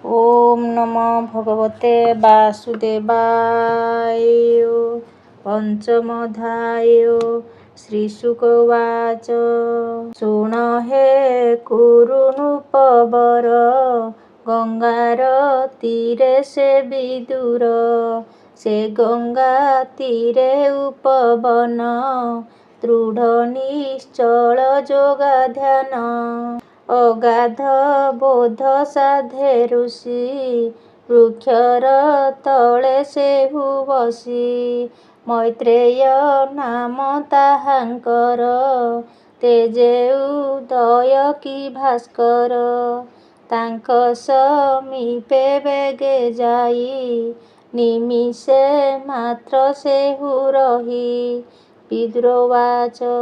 ओम नमो भगवते वासुदेवाय। पंचमोऽध्याय। श्रीशुकवाच। शुण हे कुरुनुपवर गंगार तीरे से विदुर। से गंगा तीरे उपवन दृढ़ निश्चल योगा ध्यान। अगाध बोध साधे ऋषि वृक्षर तଳେ ସେହୁ ବସି। मैत्रेय नाम ତାହାଙ୍କର ତେଜେ ଉଦୟ କି ଭାସ୍କର। ତାଙ୍କ ସମୀପେ ବେଗେ ଯାଇ ନିମିଷେ ମାତ୍ର ସେହୁ ରହି। ବିଦୁରବାଚ।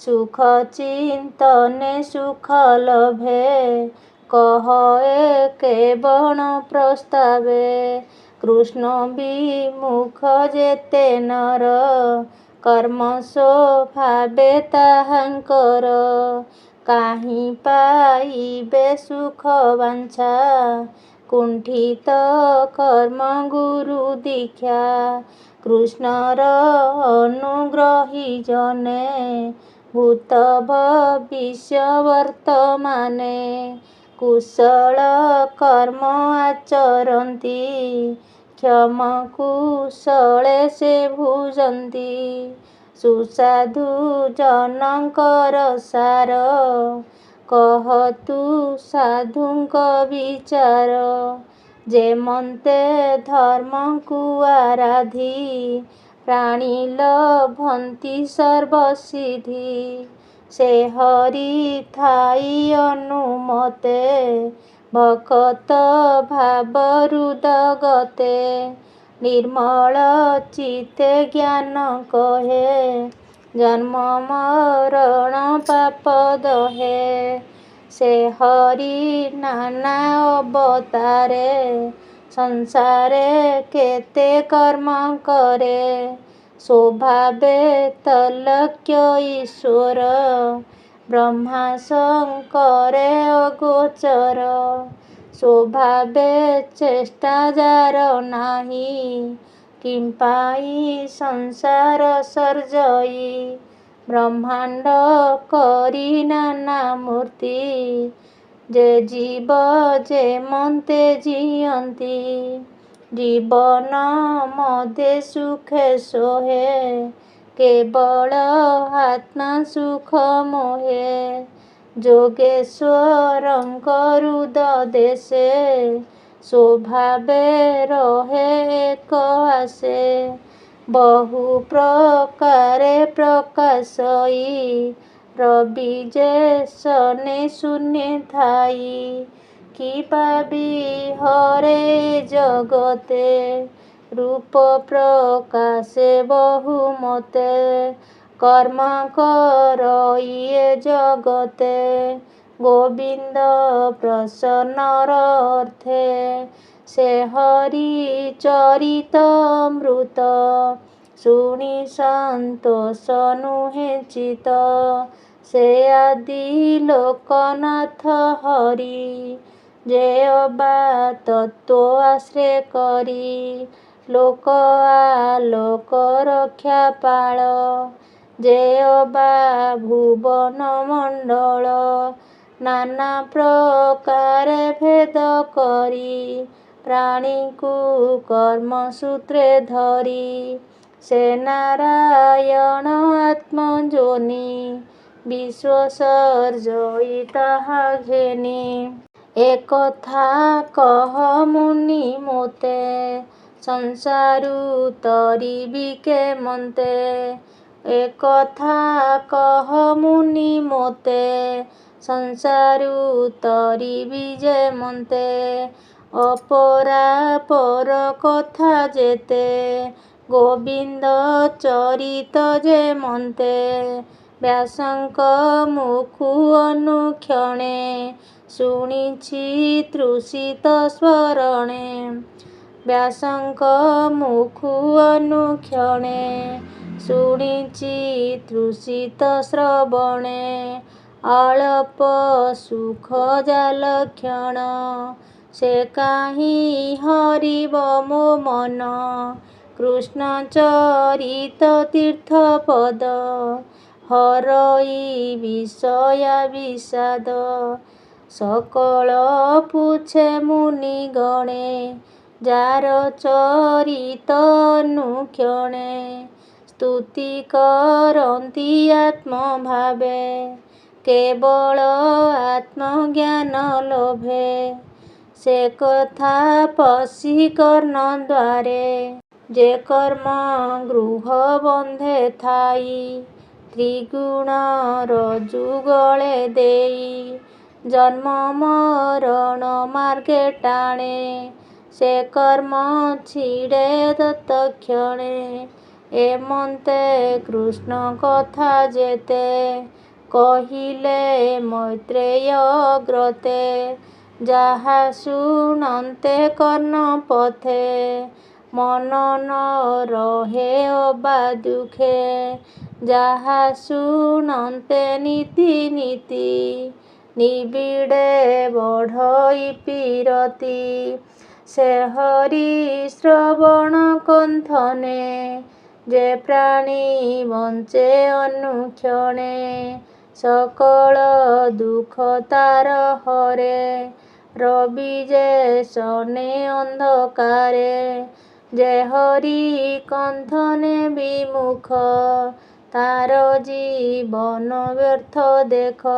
ସୁଖ ଚିନ୍ତନେ ସୁଖ ଲଭେ କହ ଏ କେବଳ ପ୍ରସ୍ତାବେ। କୃଷ୍ଣ ବିମୁଖ ଯେତେ ନର କର୍ମ ସ୍ୱଭାବେ ତାହାଙ୍କର। କାହିଁ ପାଇବେ ସୁଖ ବାଞ୍ଛା କୁଣ୍ଠିତ କର୍ମ ଗୁରୁ ଦୀକ୍ଷା। କୃଷ୍ଣର ଅନୁଗ୍ରହୀ ଜନେ ଭୂତ ଭବିଷ୍ୟ ବର୍ତ୍ତମାନେ। କୁଶଳ କର୍ମ ଆଚରନ୍ତି କ୍ଷମ କୁଶଳେ ସେ ଭୁଜନ୍ତି। ସୁସାଧୁ ଜନଙ୍କର ସାର କହ ତୁ ସାଧୁଙ୍କ ବିଚାର। ଯେମନ୍ତେ ଧର୍ମକୁ ଆରାଧି ପ୍ରାଣୀ ଲଭନ୍ତି ସର୍ବସିଦ୍ଧି। ସେ ହରି ଥାଇ ଅନୁମତେ ଭକତ ଭାବ ହୃଦ ଗତେ। ନିର୍ମଳ ଚିତ୍ତେ ଜ୍ଞାନ କହେ ଜନ୍ମ ମରଣ ପାପ ଦହେ। ସେ ହରି ନାନା ଅବତାରେ ସଂସାରେ କେତେ କର୍ମ କରେ। ସ୍ୱଭାବେ ତଲକ୍ୟ ଈଶ୍ୱର ବ୍ରହ୍ମା ଶଙ୍କରେ ଅଗୋଚର। ସ୍ୱଭାବେ ଚେଷ୍ଟା ଯାର ନାହିଁ କିମ୍ପାଇଁ ସଂସାର ସର୍ଜଇ। ବ୍ରହ୍ମାଣ୍ଡ କରି ନାନା ମୂର୍ତ୍ତି ଯେ ଜୀବ ଯେମନ୍ତେ ଜିଅନ୍ତି। ଜୀବନ ମଧ୍ୟେ ସୁଖେ ସୋହେ କେବଳ ଆତ୍ମା ସୁଖ ମୋହେ। ଯୋଗେଶ୍ୱରଙ୍କ ହୃଦ ଦେଶେ ସ୍ୱଭାବେ ରହେ ଏକ ଆସେ। ବହୁ ପ୍ରକାରେ ପ୍ରକାଶଇ ରବି ଯେସନେ ଶୂନ୍ୟେ ଥାଇ। କି ପାବି ହରେ ଜଗତେ ରୂପ ପ୍ରକାଶେ ବହୁ ମତେ। କର୍ମ କରଇ ଏ ଜଗତେ ଗୋବିନ୍ଦ ପ୍ରସନ୍ନର ଅର୍ଥେ। ସେ ହରି ଚରିତମୃତ ଶୁଣି ସନ୍ତୋଷ ନୁହେଁ ଚିତ। ସେ ଆଦି ଲୋକନାଥ ହରି ଯେ ଅବା ତତ୍ତ୍ୱ ଆଶ୍ରେ କରି। ଲୋକ ଆଲୋକ ରକ୍ଷା ପାଳ ଯେ ଅବା ଭୁବନ ମଣ୍ଡଳ। ନାନା ପ୍ରକାରେ ଭେଦ କରି ପ୍ରାଣୀଙ୍କୁ କର୍ମ ସୂତ୍ରେ ଧରି। ସେ ନାରାୟଣ ଆତ୍ମଯୋନି ବିଶ୍ୱ ସର୍ଜଇ ତାହା ଘେନି। ଏକଥା କହ ମୁନି ମୋତେ ସଂସାରୁ ତରିବି କେମନ୍ତେ। ଏକଥା କହ ମୁନି ମୋତେ ସଂସାରୁ ତରିବି ଯେମନ୍ତେ। ଅପରାପର କଥା ଯେତେ ଗୋବିନ୍ଦ ଚରିତ ଯେମନ୍ତେ। ବ୍ୟାସଙ୍କ ମୁଖୁ ଅନୁକ୍ଷଣେ ଶୁଣିଛି ତୃଷିତ ସ୍ମରଣେ। ବ୍ୟାସଙ୍କ ମୁଖୁ ଅନୁକ୍ଷଣେ ଶୁଣିଛି ତୃଷିତ ଶ୍ରବଣେ। ଅଳପ ସୁଖ ଜାଲକ୍ଷଣ ସେ କାହିଁ ହରିବ ମୋ ମନ। କୃଷ୍ଣ ଚରିତ ତୀର୍ଥ ପଦ, ହରଇ ବିଷୟା ବିଷାଦ। ସକଳ ପୁଛେ ମୁନି ଗଣେ, ଯାର ଚରିତ ଅନୁକ୍ଷଣେ। ସ୍ତୁତି କରନ୍ତି ଆତ୍ମଭାବେ, କେବଳ ଆତ୍ମଜ୍ଞାନ ଲୋଭେ। ସେ କଥା ପଶି କର୍ଣ୍ଣ ଦ୍ୱାରେ, ଯେ କର୍ମ ଗୃହ ବନ୍ଧେ ଥାଇ। ତ୍ରିଗୁଣର ଯୁଗଳେ ଦେଇ, ଜନ୍ମ ମରଣ ମାର୍ଗେ ଟାଣେ। ସେ କର୍ମ ଛିଡ଼େ ତତ୍କ୍ଷଣେ, ଏମନ୍ତେ କୃଷ୍ଣ କଥା ଯେତେ। କହିଲେ ମୈତ୍ରେୟ ଗ୍ରତେ, ଯାହା ଶୁଣନ୍ତେ କର୍ଣ୍ଣ ପଥେ। ମନ ନ ରହେ ଅବା ଦୁଃଖେ, ଯାହା ଶୁଣନ୍ତେ ନୀତି ନୀତି। ନିବିଡ଼େ ବଢ଼ଇ ପୀରତି, ସେ ହରି ଶ୍ରବଣ କନ୍ଥନେ। ଯେ ପ୍ରାଣୀ ବଞ୍ଚେ ଅନୁକ୍ଷଣେ, ସକଳ ଦୁଃଖ ତାର ହରେ। ରବି ଯେ ଶନେ ଅନ୍ଧକାରେ, ଯେ ହରି କନ୍ଥନେ ବିମୁଖ। ତାର ଜୀବନ ବ୍ୟର୍ଥ ଦେଖ,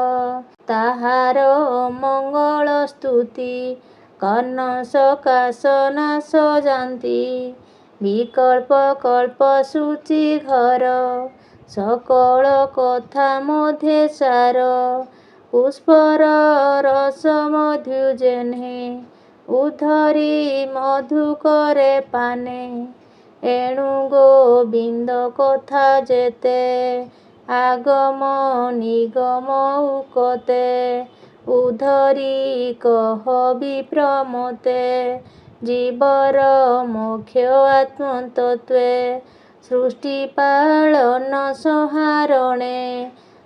ତାହାର ମଙ୍ଗଳ ସ୍ତୁତି। କର୍ଣ୍ଣ ସକାଶ ନାଶ ଯାନ୍ତି, ବିକଳ୍ପ କଳ୍ପ ସୂଚି ଘର। ସକଳ କଥା ମଧ୍ୟେ ସାର, ପୁଷ୍ପର ରସ ମଧୁ ଯେହ୍ନେ। ଉଦ୍ଧରି ମଧୁ କରେ ପାନେ, ଏଣୁ ଗୋବିନ୍ଦ କଥା ଯେତେ। ଆଗମ ନିଗମ ଉକତେ, ଉଦ୍ଧରି କହ ବିପ୍ର ମୋତେ। ଜୀବର ମୋକ୍ଷ ଆତ୍ମତତ୍ତ୍ୱେ, ସୃଷ୍ଟି ପାଳନ ସଂହାରଣେ।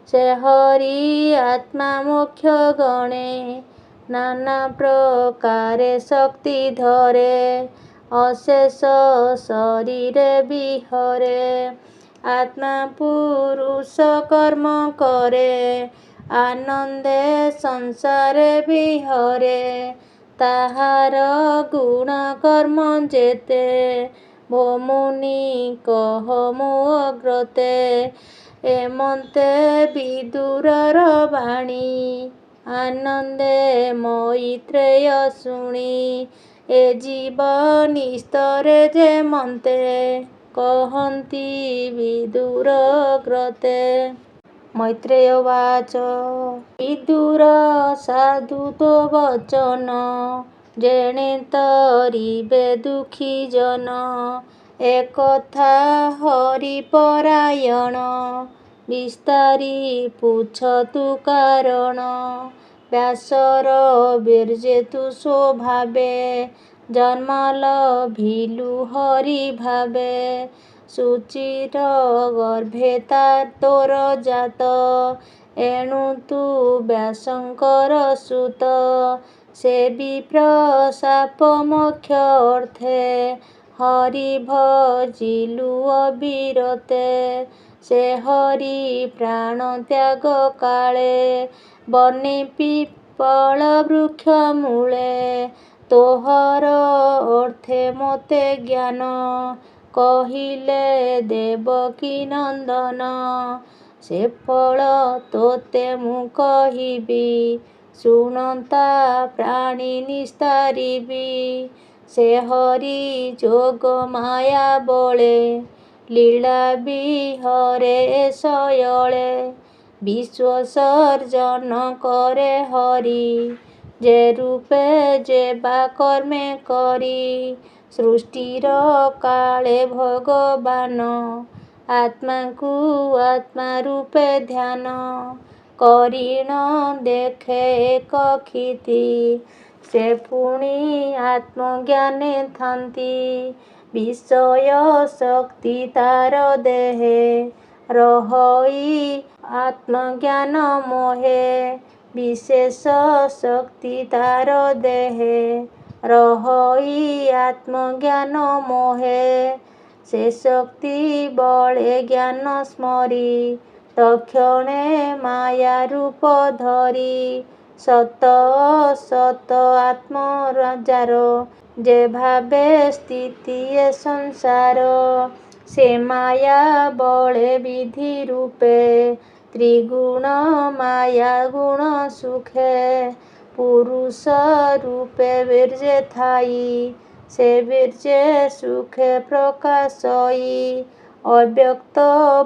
ସେ ହରି ଆତ୍ମା ମୋକ୍ଷ ଗଣେ, ନାନା ପ୍ରକାରେ ଶକ୍ତି ଧରେ। ଅଶେଷ ଶରୀରେ ବିହରେ, ଆତ୍ମା ପୁରୁଷ କର୍ମ କରେ। ଆନନ୍ଦେ ସଂସାରେ ବିହରେ, ତାହାର ଗୁଣ କର୍ମ ଯେତେ। ଭୋ ମୁନି କହ ମୋ ଅଗ୍ରତେ, ଏମନ୍ତେ ବିଦୁରର ବାଣୀ। ଆନନ୍ଦେ ମୈତ୍ରେୟ ଶୁଣି, ଏ ଜୀବ ନିସ୍ତରେ ଯେମନ୍ତେ। କହନ୍ତି ବିଦୁର ଗ୍ରତେ। ମୈତ୍ରେୟ ଉବାଚ, ବିଦୁର ସାଧୁ ତୋ ବଚନ। ଯେଣେ ତରିବେ ଦୁଃଖୀ ଜନ। ଏକଥା ହରିପରାୟଣ, ବିସ୍ତାରି ପୁଛ ତୁ କାରଣ। ବ୍ୟାସର ବୀର୍ଯ୍ୟେ ତୁ ସ୍ୱଭାବେ, ଜନ୍ମ ଲଭିଲୁ ହରି ଭାବେ। ସୂଚିର ଗର୍ଭେ ତୋର ଜାତ, ଏଣୁ ତୁ ବ୍ୟାସଙ୍କର ସୁତ। ସେ ବିପ୍ର ଶାପ ମୋକ୍ଷ ଅର୍ଥେ, ହରି ଭଜିଲୁ ଅବିରତେ। ସେ ହରି ପ୍ରାଣ ତ୍ୟାଗ କାଳେ, ବନେ ପିପଳ ବୃକ୍ଷ ମୂଳେ। ତୋହର ଅର୍ଥେ ମୋତେ ଜ୍ଞାନ, କହିଲେ ଦେବକୀ ନନ୍ଦନ। ସେ ଫଳ ତୋତେ ମୁଁ କହିବି, ଶୁଣନ୍ତା ପ୍ରାଣୀ ନିସ୍ତାରିବି। ସେ ହରି ଯୋଗ ମାୟା ବଳେ, ଲୀଳା ବିହରେ ଶୟଳେ। ବିଶ୍ୱ ସର୍ଜନ କରେ ହରି, ଯେ ରୂପେ ଯେ ବା କର୍ମେ କରି। ସୃଷ୍ଟିର କାଳେ ଭଗବାନ, ଆତ୍ମାକୁ ଆତ୍ମା ରୂପେ ଧ୍ୟାନ। କରିଣ ଦେଖେ ଏକ କ୍ଷିତି, ସେ ପୁଣି ଆତ୍ମଜ୍ଞାନେ ଥାନ୍ତି। ବିଷୟ ଶକ୍ତି ତାର ଦେହେ, ରହଇ ଆତ୍ମଜ୍ଞାନ ମୋହେ। ବିଶେଷ ଶକ୍ତି ତାର ଦେହେ, ରହଇ ଆତ୍ମଜ୍ଞାନ ମୋହେ। ସେ ଶକ୍ତି ବଳେ ଜ୍ଞାନ ସ୍ମରି ତକ୍ଷଣେ ମାୟା ରୂପ ଧରି। ସତ ଅସତ ଆତ୍ମରାଜାର ଯେ ଭାବେ ସ୍ଥିତି ଏ ସଂସାର। ସେ ମାୟା ବଳେ ବିଧି ରୂପେ ତ୍ରିଗୁଣ ମାୟା ଗୁଣ ସୁଖେ। ପୁରୁଷ ରୂପେ ବୀର୍ଯ୍ୟେ ଥାଇ ସେ ବୀର୍ଯ୍ୟେ ସୁଖେ ପ୍ରକାଶଇ। ଅବ୍ୟକ୍ତ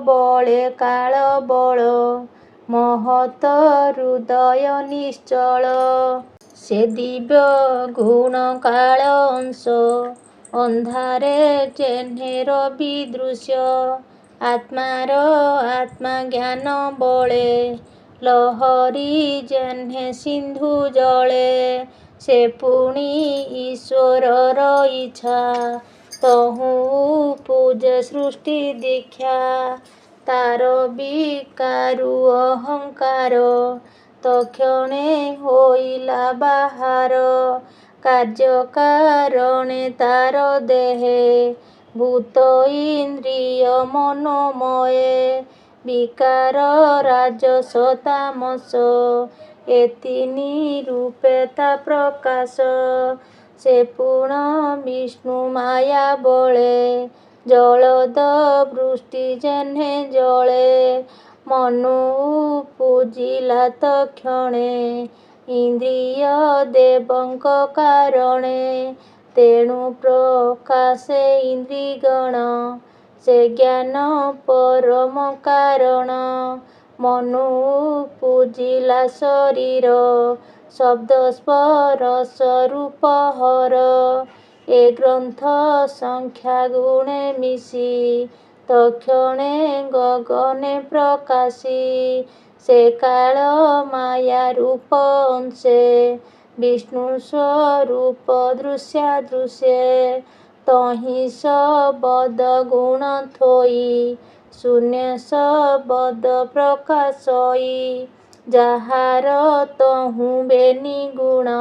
ବଳେ କାଳ ବଳ ମହତ ହୃଦୟ ନିଶ୍ଚଳ। ସେ ଦିବ୍ୟ ଗୁଣ କାଳ ଅଂଶ ଅନ୍ଧାରେ ଯେହ୍ନେ ରବି ଦୃଶ୍ୟ। ଆତ୍ମାର ଆତ୍ମା ଜ୍ଞାନ ବଳେ ଲହରୀ ଯେହ୍ନେ ସିନ୍ଧୁ ଜଳେ। ସେ ପୁଣି ଈଶ୍ୱରର ଇଚ୍ଛା ତହୁଁ ଉପୁଜେ ସୃଷ୍ଟି ଦୀକ୍ଷା। ତାର ବିକାରୁ ଅହଙ୍କାର ତକ୍ଷଣେ ହୋଇଲା ବାହାର। କାର୍ଯ୍ୟ କାରଣେ ତାର ଦେହେ ଭୂତ ଇନ୍ଦ୍ରିୟ ମନୋମୟେ। ବିକାର ରାଜସ ତାମସ ଏ ତିନି ରୂପେ ତା ପ୍ରକାଶ। ସେ ପୂର୍ଣ୍ଣ ବିଷ୍ଣୁ ମାୟା ବଳେ ଜଳଦ ବୃଷ୍ଟି ଯେହ୍ନେ ଜଳେ। ମନୁ ଉପୁଜିଲା ତକ୍ଷଣେ ଇନ୍ଦ୍ରିୟ ଦେବଙ୍କ କାରଣେ। ତେଣୁ ପ୍ରକାଶେ ଇନ୍ଦ୍ରିଗଣ ସେ ଜ୍ଞାନ ପରମ କାରଣ। ମନୁ ଉପୁଜିଲା ଶରୀର ଶବ୍ଦ ସ୍ପରଶ ରୂପ ହର। ଏ ଗ୍ରନ୍ଥ ସଂଖ୍ୟା ଗୁଣେ ମିଶି ତକ୍ଷଣେ ଗଗନେ ପ୍ରକାଶି। ସେ କାଳ ମାୟା ରୂପ ଅଂଶେ ବିଷ୍ଣୁ ସ୍ୱରୂପ ଦୃଶ୍ୟାଦୃଶ୍ୟେ। ତହିଁ ସବଦ ଗୁଣ ଥୋଇ ଶୂନ୍ୟ ସବଦ ପ୍ରକାଶଇ। ଯାହାର ତହୁଁ ବେନି ଗୁଣ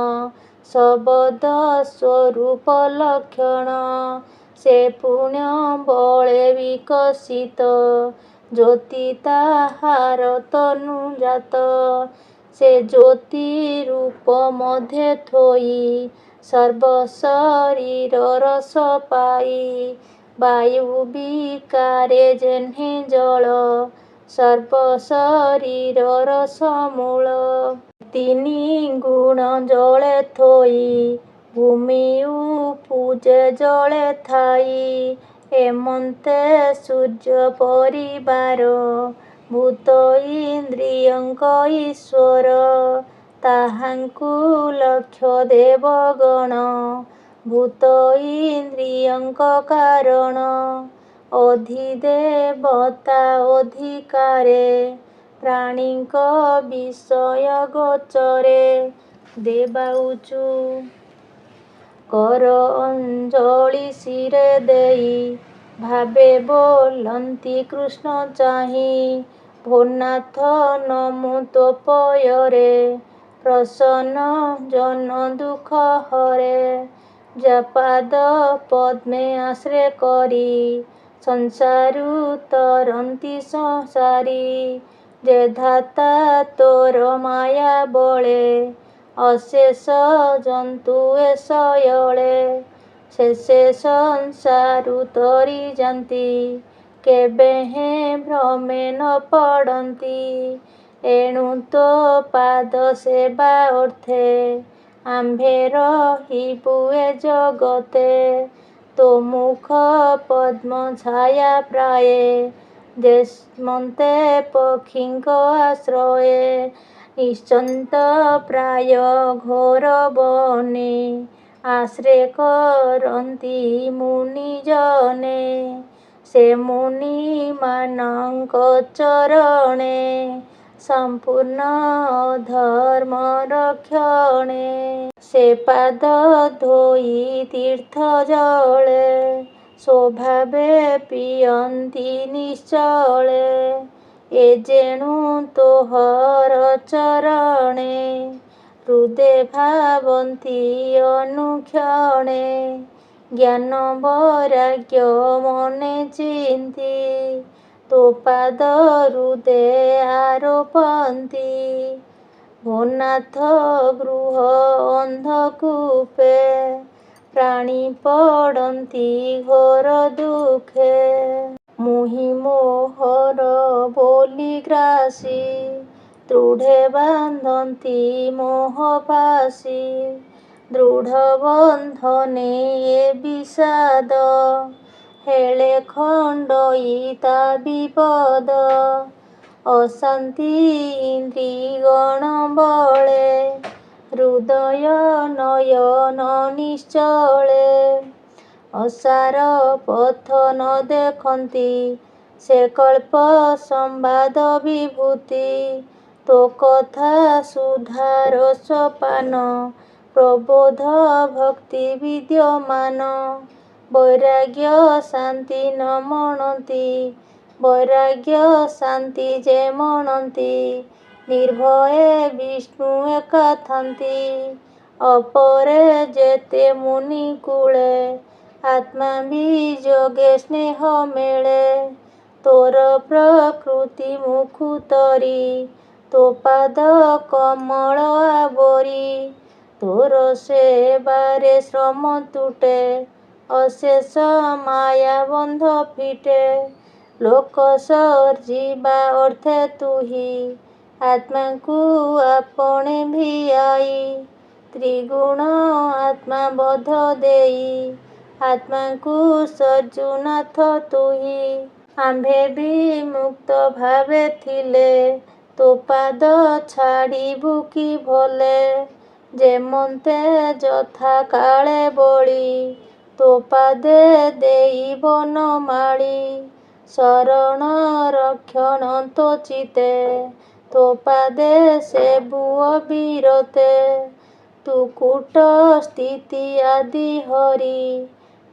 ସବଦ ସ୍ୱରୂପ ଲକ୍ଷଣ। ସେ ପୁଣ୍ୟ ବଳେ ବିକଶିତ ଜ୍ୟୋତି ତାହାର ତନୁଜାତ। ସେ ଜ୍ୟୋତି ରୂପ ମଧ୍ୟେ ଥୋଇ ସର୍ବ ଶରୀର ରସ ପାଇ। ବାୟୁ ବିକାରେ ଯେହ୍ନେ ଜଳ ସର୍ବ ଶରୀର ରସ ମୂଳ। ତିନି ଗୁଣ ଜଳେ ଥୋଇ ଭୂମି ଉପୁଜେ ଜଳେ ଥାଇ। ଏମନ୍ତେ ସୂର୍ଯ୍ୟ ପରିବାର ଭୂତ ଇନ୍ଦ୍ରିୟଙ୍କ ଈଶ୍ୱର। ତାହାଙ୍କୁ ଲକ୍ଷ୍ୟ ଦେବଗଣ ଭୂତ ଇନ୍ଦ୍ରିୟଙ୍କ କାରଣ। ଅଧିଦେବତା ଅଧିକାରେ ପ୍ରାଣୀଙ୍କ ବିଷୟ ଗୋଚରେ। ଦେବାଉଚୁ କର ଅଞ୍ଜଳି ଶିରେ ଦେଇ ଭାବେ ବୋଲନ୍ତି କୃଷ୍ଣ ଚାହିଁ। ଭୋନାଥ ନମୁ ତୋ ପୟରେ ପ୍ରସନ୍ନ ଜନ ଦୁଃଖ ହରେ। ଯା ପାଦ ପଦ୍ମେ ଆଶ୍ରୟ କରି ସଂସାରୁ ତରନ୍ତି ସଂସାରୀ। ଯେ ଧାତା ତୋର ମାୟା ବଳେ ଅଶେଷ ଜନ୍ତୁ ଏ ଶୟଳେ। ଶେଷେ ସଂସାରୁ ତରି ଯାନ୍ତି କେବେହେଁ ଭ୍ରମେ ନ ପଡ଼ନ୍ତି। ଏଣୁ ତୋ ପାଦ ସେବା ଅର୍ଥେ ଆମ୍ଭେ ରହିବୁ ଏ ଜଗତେ। ତୋ ମୁଖ ପଦ୍ମ ଛାୟା ପ୍ରାୟେ ଯେମନ୍ତେ ପକ୍ଷୀଙ୍କ ଆଶ୍ରୟେ। ନିଶ୍ଚନ୍ତ ପ୍ରାୟ ଘୋର ବନେ ଆଶ୍ରୟ କରନ୍ତି ମୁନି ଜନେ। ସେ ମୁନି ମାନଙ୍କ ଚରଣେ ସମ୍ପୂର୍ଣ୍ଣ ଧର୍ମ ରକ୍ଷଣେ। ସେ ପାଦ ଧୋଇ ତୀର୍ଥ ଜଳେ ସ୍ୱଭାବେ ପିଅନ୍ତି ନିଶ୍ଚଳେ। ଏ ଯେଣୁ ତୋହର ଚରଣେ ହୃଦେ ଭାବନ୍ତି ଅନୁକ୍ଷଣେ ଜ୍ଞାନ ବୈରାଗ୍ୟ ମନେ ଚିନ୍ତି ତୋ ପାଦ ହୃଦେ ଆରୋପନ୍ତି ଭୋ ନାଥ ଗୃହ ଅନ୍ଧକୂପେ ପ୍ରାଣୀ ପଡ଼ନ୍ତି ଘୋର ଦୁଃଖେ ମୁହିଁ ମୋହର ବୋଲି ଗ୍ରାସୀ ଦୃଢ଼େ ବାନ୍ଧନ୍ତି ମୋହପାଶୀ ଦୃଢ଼ ବନ୍ଧନେ ଏ ବିଷାଦ ହେଳେ ଖଣ୍ଡଇ ତା ବିପଦ ଅଶାନ୍ତି ଇନ୍ଦ୍ରିଗଣ ବଳେ ହୃଦୟ ନୟନ ନିଶ୍ଚଳେ ଅସାର ପଥ ନ ଦେଖନ୍ତି ସେ କଳ୍ପ ସମ୍ବାଦ ବିଭୂତି ତୋ କଥା ସୁଧାର ସୋପାନ ପ୍ରବୋଧ ଭକ୍ତି ବିଦ୍ୟମାନ ବୈରାଗ୍ୟ ଶାନ୍ତି ନ ମଣନ୍ତି ବୈରାଗ୍ୟ ଶାନ୍ତି ଯେ ମଣନ୍ତି ନିର୍ଭୟେ ବିଷ୍ଣୁ ଏକା ଥାନ୍ତି ଅପରେ ଯେତେ ମୁନି କୂଳେ ଆତ୍ମା ବିଯୋଗେ ସ୍ନେହ ମେଳେ ତୋର ପ୍ରକୃତି ମୁକୁତରି ତୋ ପାଦ କମଳ ଆବରି ତୋର ସେବାରେ ଶ୍ରମ ତୁଟେ ଅଶେଷ ମାୟା ବନ୍ଧ ଫିଟେ ଲୋକ ସର୍ଜିବା ଅର୍ଥେ ତୁହି ଆତ୍ମାକୁ ଆପଣେ ଭିଆଇ ତ୍ରିଗୁଣ ଆତ୍ମା ବୋଧ ଦେଇ ଆତ୍ମାକୁ ସର୍ଜୁନାଥ ତୁହି ଆମ୍ଭେ ବିମୁକ୍ତ ଭାବେ ଥିଲେ ତୋ ପାଦ ଛାଡ଼ିବୁ କି ଭଲେ ଯେମନ୍ତେ ଯଥା କାଳେ ବଳି ତୋ ପାଦେ ଦେଇ ବନମାଳି ଶରଣ ରକ୍ଷଣ ତୋ ଚିତେ ତୋ ପାଦେ ସେବୁ ଅବିରତେ ତୁ କୂଟ ସ୍ଥିତି ଆଦି ହରି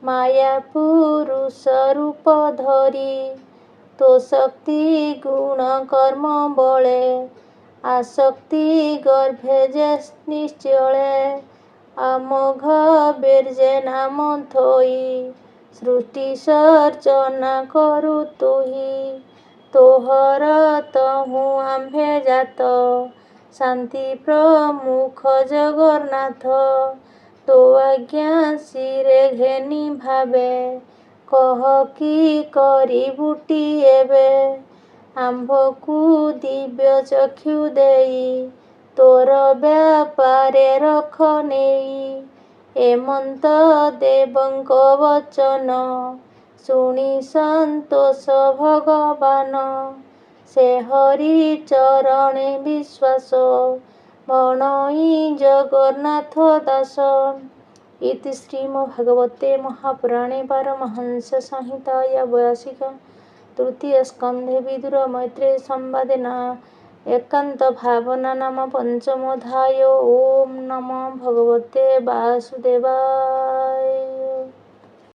ମାୟା ପୁରୁଷ ରୂପ ଧରି ତୋ ଶକ୍ତି ଗୁଣ କର୍ମ ବଳେ ଆସକ୍ତି ଗର୍ଭେ ଯେ ନିଶ୍ଚଳେ ଆମୋଘ ବୀର୍ଯ୍ୟେ ନାମ ଥୋଇ ସୃଷ୍ଟି ସର୍ଜନା କରୁ ତୁହି ତୋହର ତହୁଁ ଆମ୍ଭେ ଜାତ ଶାନ୍ତି ପ୍ରମୁଖ ଜଗନ୍ନାଥ ତୋ ଆଜ୍ଞା ଶିରେ ଘେନି ଭାବେ କହ କି କରିବୁଟି ଏବେ ଆମ୍ଭକୁ ଦିବ୍ୟ ଚକ୍ଷୁ ଦେଇ ତୋର ବ୍ୟାପାରେ ରଖ ନେଇ ଏମନ୍ତ ଦେବଙ୍କ ବଚନ ଶୁଣି ସନ୍ତୋଷ ଭଗବାନ ସେ ହରି ଚରଣେ ବିଶ୍ୱାସ ବଣଇ ଜଗନ୍ନାଥ ଦାସ ଇତି ଶ୍ରୀମଦ୍ଭାଗବତେ ମହାପୁରାଣେ ପାରମହଂସ ସଂହିତାୟା ବୟାସିକା ତୃତୀୟ ସ୍କନ୍ଧେ ବିଦୁର ମୈତ୍ରେୟ ସମ୍ବାଦେ ଏକାନ୍ତ ଭାବନା ନାମ ପଞ୍ଚମ ଅଧ୍ୟାୟ ଓಂ ନମୋ ଭଗବତେ ବାସୁଦେବାୟ।